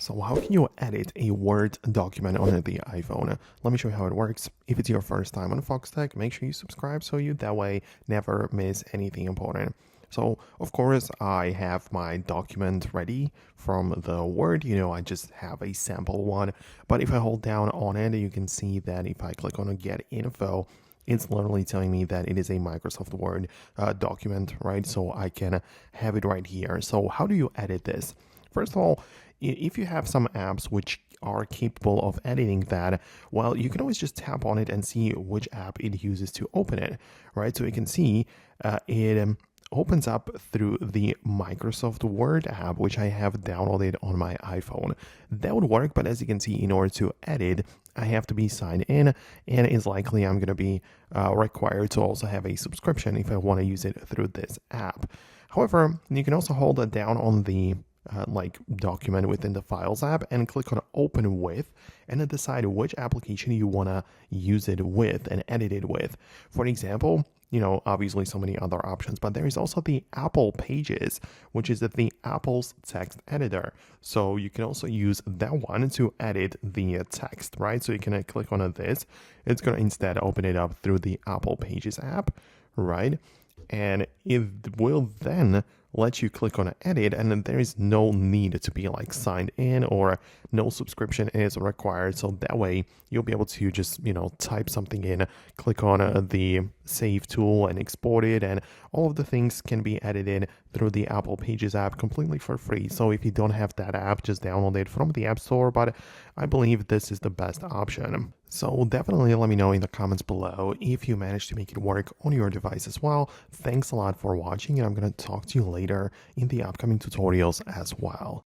So how can you edit a Word document on the iPhone? Let me show you how it works. If it's your first time on Foxtecc, make sure you subscribe so you that way never miss anything important. So of course I have my document ready from the Word, I just have a sample one, but if I hold down on it, you can see that if I click on get info, it's literally telling me that it is a Microsoft Word document, right? So I can have it right here. So how do you edit this? First of all, if you have some apps which are capable of editing that, well, you can always just tap on it and see which app it uses to open it, right? So you can see it opens up through the Microsoft Word app, which I have downloaded on my iPhone. That would work, but as you can see, in order to edit, I have to be signed in, and it's likely I'm going to be required to also have a subscription if I want to use it through this app. However, you can also hold it down on the document within the Files app and click on Open With, and then decide which application you want to use it with and edit it with. For example, obviously so many other options, but there is also the Apple Pages, which is the Apple's text editor. So you can also use that one to edit the text, right? So you can click on this. It's going to instead open it up through the Apple Pages app, right? And it will then let you click on edit, and then there is no need to be signed in, or no subscription is required. So that way you'll be able to just type something in, click on the save tool and export it, and all of the things can be edited through the Apple Pages app completely for free. So if you don't have that app, just download it from the App Store, but I believe this is the best option. So definitely let me know in the comments below if you managed to make it work on your device as well. Thanks a lot for watching, and I'm going to talk to you later in the upcoming tutorials as well.